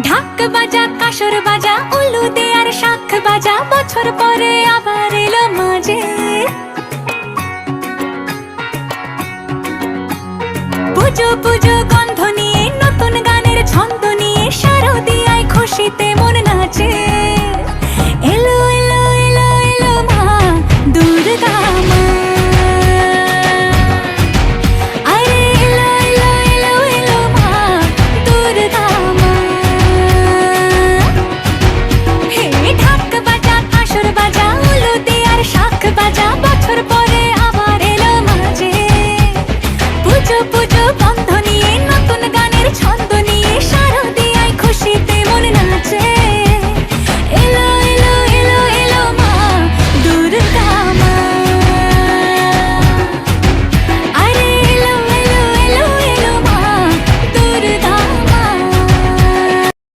ঢাক বাজা কাসর বাজা উলু দে আর শাখ বাজা, বছর পরে আবার এলো মাঝে। পুজো পুজো গন্ধ নিয়ে নতুন গানের ছন্দ